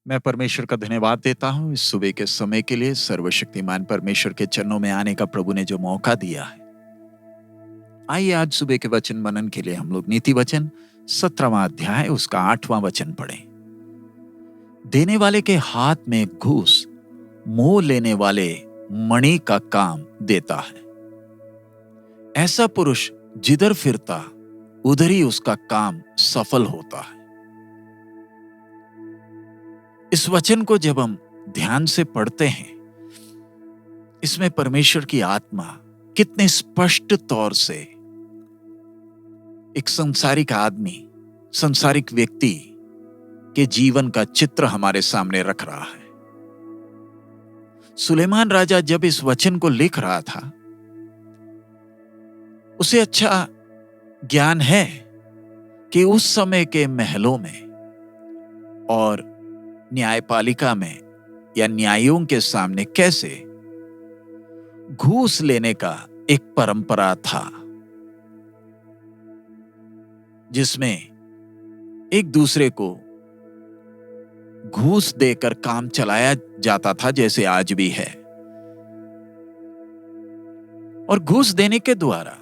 मैं परमेश्वर का धन्यवाद देता हूँ इस सुबह के समय के लिए। सर्वशक्तिमान परमेश्वर के चरणों में आने का प्रभु ने जो मौका दिया है। आइए आज सुबह के वचन मनन के लिए हम लोग नीति वचन 17वां अध्याय उसका 8वां वचन पढ़ें। देने वाले के हाथ में घूस मोह लेने वाले मणि का काम देता है। ऐसा पुरुष जिधर फिरता उधर ही उसका काम सफल होता है। इस वचन को जब हम ध्यान से पढ़ते हैं, इसमें परमेश्वर की आत्मा कितने स्पष्ट तौर से एक संसारिक आदमी, संसारिक व्यक्ति के जीवन का चित्र हमारे सामने रख रहा है। सुलेमान राजा जब इस वचन को लिख रहा था, उसे अच्छा ज्ञान है कि उस समय के महलों में और न्यायपालिका में या न्यायों के सामने कैसे घूस लेने का एक परंपरा था, जिसमें एक दूसरे को घूस देकर काम चलाया जाता था, जैसे आज भी है। और घूस देने के द्वारा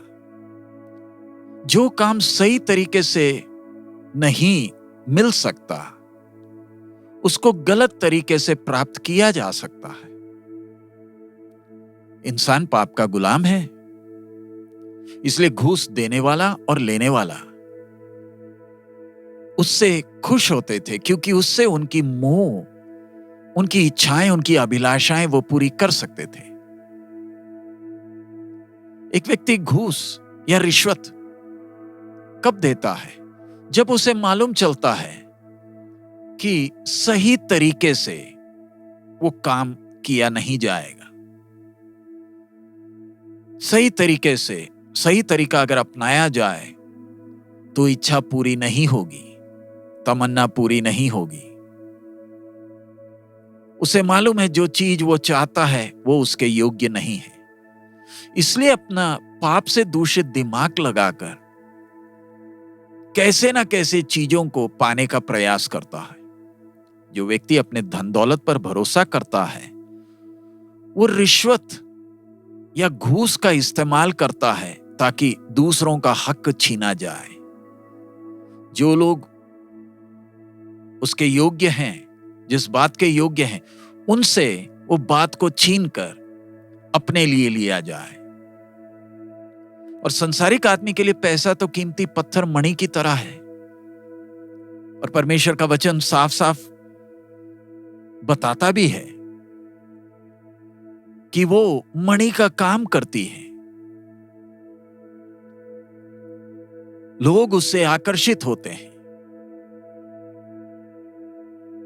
जो काम सही तरीके से नहीं मिल सकता, उसको गलत तरीके से प्राप्त किया जा सकता है। इंसान पाप का गुलाम है, इसलिए घूस देने वाला और लेने वाला उससे खुश होते थे, क्योंकि उससे उनकी मोह, उनकी इच्छाएं, उनकी अभिलाषाएं वो पूरी कर सकते थे। एक व्यक्ति घूस या रिश्वत कब देता है? जब उसे मालूम चलता है कि सही तरीके से वो काम किया नहीं जाएगा। सही तरीके से, सही तरीका अगर अपनाया जाए तो इच्छा पूरी नहीं होगी, तमन्ना पूरी नहीं होगी। उसे मालूम है जो चीज वो चाहता है वो उसके योग्य नहीं है, इसलिए अपना पाप से दूषित दिमाग लगाकर कैसे ना कैसे चीजों को पाने का प्रयास करता है। जो व्यक्ति अपने धन दौलत पर भरोसा करता है, वो रिश्वत या घूस का इस्तेमाल करता है ताकि दूसरों का हक छीना जाए। जो लोग उसके योग्य हैं, जिस बात के योग्य हैं, उनसे वो बात को छीनकर अपने लिए लिया जाए। और संसारिक आदमी के लिए पैसा तो कीमती पत्थर मणि की तरह है। और परमेश्वर का वचन साफ साफ बताता भी है कि वो मणि का काम करती है। लोग उससे आकर्षित होते हैं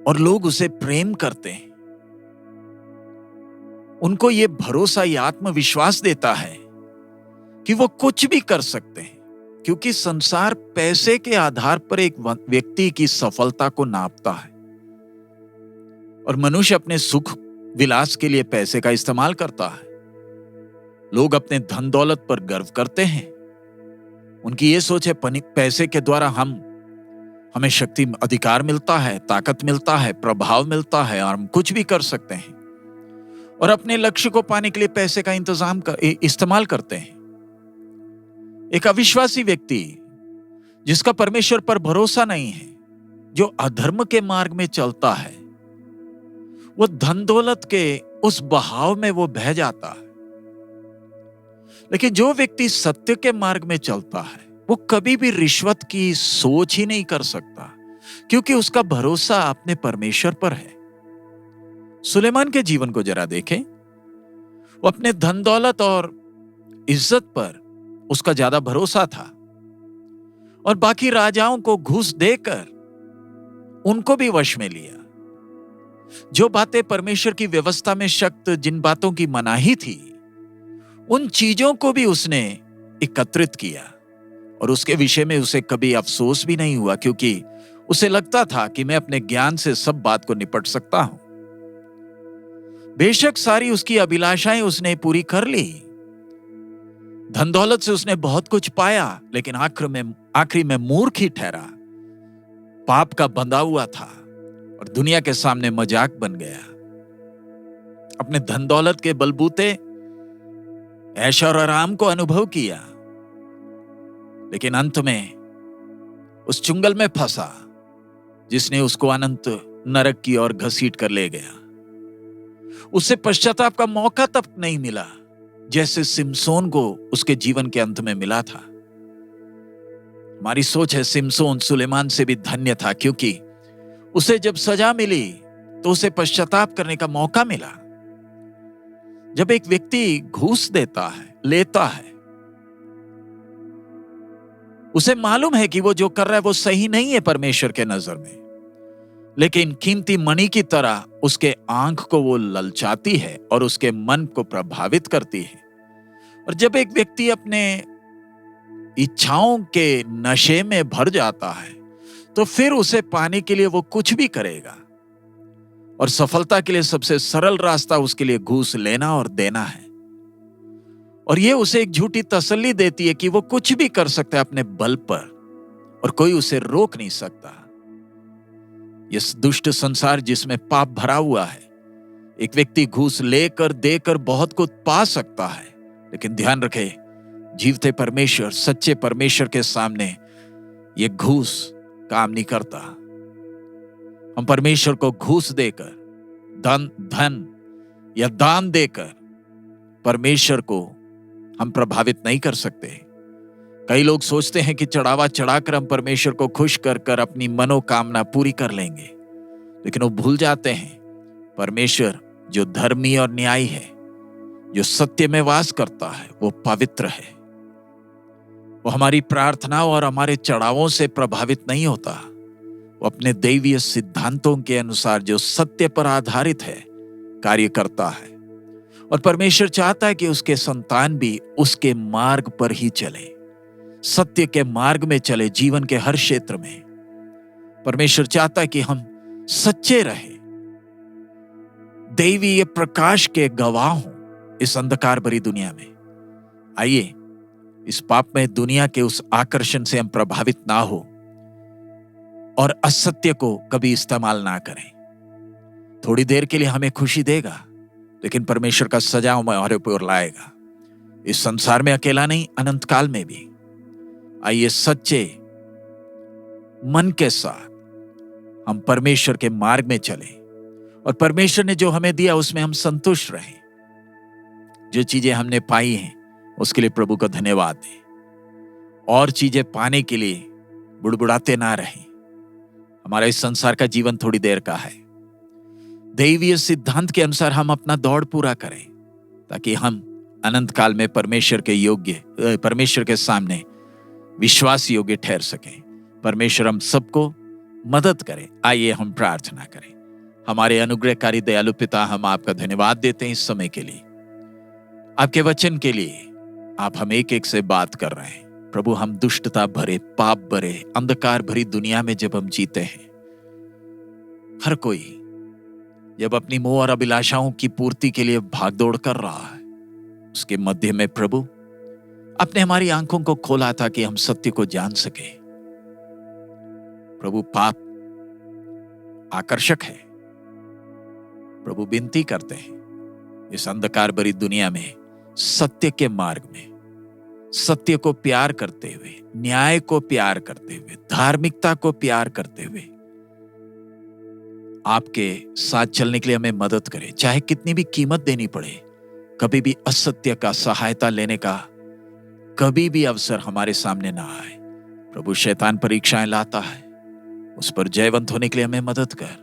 और लोग उसे प्रेम करते हैं। उनको ये भरोसा, ये आत्मविश्वास देता है कि वो कुछ भी कर सकते हैं, क्योंकि संसार पैसे के आधार पर एक व्यक्ति की सफलता को नापता है। और मनुष्य अपने सुख विलास के लिए पैसे का इस्तेमाल करता है। लोग अपने धन दौलत पर गर्व करते हैं। उनकी ये सोच है पैसे के द्वारा हमें शक्ति, अधिकार मिलता है, ताकत मिलता है, प्रभाव मिलता है और हम कुछ भी कर सकते हैं। और अपने लक्ष्य को पाने के लिए पैसे का इस्तेमाल करते हैं। एक अविश्वासी व्यक्ति जिसका परमेश्वर पर भरोसा नहीं है, जो अधर्म के मार्ग में चलता है, वो धन दौलत के उस बहाव में वो बह जाता है। लेकिन जो व्यक्ति सत्य के मार्ग में चलता है, वो कभी भी रिश्वत की सोच ही नहीं कर सकता, क्योंकि उसका भरोसा अपने परमेश्वर पर है। सुलेमान के जीवन को जरा देखें। वो अपने धन दौलत और इज्जत पर उसका ज्यादा भरोसा था, और बाकी राजाओं को घूस देकर उनको भी वश में लिया। जो बातें परमेश्वर की व्यवस्था में शक्त, जिन बातों की मनाही थी, उन चीजों को भी उसने एकत्रित किया। और उसके विषय में उसे कभी अफसोस भी नहीं हुआ, क्योंकि उसे लगता था कि मैं अपने ज्ञान से सब बात को निपट सकता हूं। बेशक सारी उसकी अभिलाषाएं उसने पूरी कर ली। धन दौलत से उसने बहुत कुछ पाया, लेकिन आखिरी में मूर्ख ही ठहरा। पाप का बंधा हुआ था, और दुनिया के सामने मजाक बन गया। अपने धन दौलत के बलबूते ऐश और आराम को अनुभव किया, लेकिन अंत में उस चुंगल में फंसा जिसने उसको अनंत नरक की ओर घसीट कर ले गया। उसे पश्चाताप का मौका तक नहीं मिला जैसे सिमसोन को उसके जीवन के अंत में मिला था। हमारी सोच है सिमसोन सुलेमान से भी धन्य था, क्योंकि उसे जब सजा मिली तो उसे पश्चाताप करने का मौका मिला। जब एक व्यक्ति घूस देता है, लेता है, उसे मालूम है कि वो जो कर रहा है वो सही नहीं है परमेश्वर के नजर में, लेकिन कीमती मणि की तरह उसके आंख को वो ललचाती है और उसके मन को प्रभावित करती है। और जब एक व्यक्ति अपने इच्छाओं के नशे में भर जाता है तो फिर उसे पाने के लिए वो कुछ भी करेगा, और सफलता के लिए सबसे सरल रास्ता उसके लिए घूस लेना और देना है। और ये उसे एक झूठी तसल्ली देती है कि वो कुछ भी कर सकता है अपने बल पर और कोई उसे रोक नहीं सकता। इस दुष्ट संसार जिसमें पाप भरा हुआ है, एक व्यक्ति घूस लेकर देकर बहुत कुछ पा सकता है, लेकिन ध्यान रखे, जीवते परमेश्वर, सच्चे परमेश्वर के सामने ये घूस काम नहीं करता। हम परमेश्वर को घूस देकर, धन या दान देकर परमेश्वर को हम प्रभावित नहीं कर सकते। कई लोग सोचते हैं कि चढ़ावा चढ़ाकर हम परमेश्वर को खुश कर कर अपनी मनोकामना पूरी कर लेंगे, लेकिन वो भूल जाते हैं परमेश्वर जो धर्मी और न्यायी है, जो सत्य में वास करता है, वो पवित्र है। वो हमारी प्रार्थनाओं और हमारे चढ़ावों से प्रभावित नहीं होता। वो अपने दैवीय सिद्धांतों के अनुसार जो सत्य पर आधारित है कार्य करता है। और परमेश्वर चाहता है कि उसके संतान भी उसके मार्ग पर ही चले, सत्य के मार्ग में चले। जीवन के हर क्षेत्र में परमेश्वर चाहता है कि हम सच्चे रहे, दैवीय प्रकाश के गवाह हों इस अंधकार भरी दुनिया में। आइए इस पापमय दुनिया के उस आकर्षण से हम प्रभावित ना हो और असत्य को कभी इस्तेमाल ना करें। थोड़ी देर के लिए हमें खुशी देगा, लेकिन परमेश्वर का सजा हमारे ऊपर लाएगा, इस संसार में अकेला नहीं, अनंत काल में भी। आइए सच्चे मन के साथ हम परमेश्वर के मार्ग में चलें और परमेश्वर ने जो हमें दिया उसमें हम संतुष्ट रहें। जो चीजें हमने पाई हैं उसके लिए प्रभु का धन्यवाद दें, और चीजें पाने के लिए बुड़बुड़ाते ना रहें। हमारा इस संसार का जीवन थोड़ी देर का है। दैवीय सिद्धांत के अनुसार हम अपना दौड़ पूरा करें ताकि हम अनंत काल में परमेश्वर के सामने विश्वास योग्य ठहर सकें। परमेश्वर हम सबको मदद करे। आइए हम प्रार्थना करें। हमारे अनुग्रहकारी दयालु पिता, हम आपका धन्यवाद देते हैं इस समय के लिए, आपके वचन के लिए। आप हम एक एक से बात कर रहे हैं प्रभु। हम दुष्टता भरे, पाप भरे, अंधकार भरी दुनिया में जब हम जीते हैं, हर कोई जब अपनी मोह और अभिलाषाओं की पूर्ति के लिए भागदौड़ कर रहा है, उसके मध्य में प्रभु आपने हमारी आंखों को खोला था कि हम सत्य को जान सके। प्रभु पाप आकर्षक है। प्रभु विनती करते हैं इस अंधकार भरी दुनिया में सत्य के मार्ग में, सत्य को प्यार करते हुए, न्याय को प्यार करते हुए, धार्मिकता को प्यार करते हुए आपके साथ चलने के लिए हमें मदद करें। चाहे कितनी भी कीमत देनी पड़े, कभी भी असत्य का सहायता लेने का कभी भी अवसर हमारे सामने ना आए। प्रभु शैतान परीक्षाएं लाता है, उस पर जयवंत होने के लिए हमें मदद कर।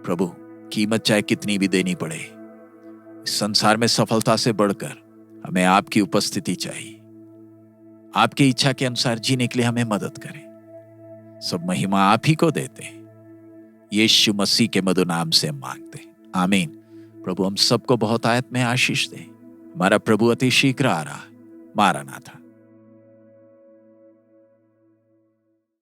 प्रभु कीमत चाहे कितनी भी देनी पड़े, इस संसार में सफलता से बढ़कर हमें आपकी उपस्थिति चाहिए। आपकी इच्छा के अनुसार जीने के लिए हमें मदद करें। सब महिमा आप ही को देते हैं, यीशु मसीह के मधुर नाम से मांगते हैं, आमीन। प्रभु हम सबको बहुत आयत में आशीष दे। हमारा प्रभु अति शीघ्र आ रहा है। मारानाथा।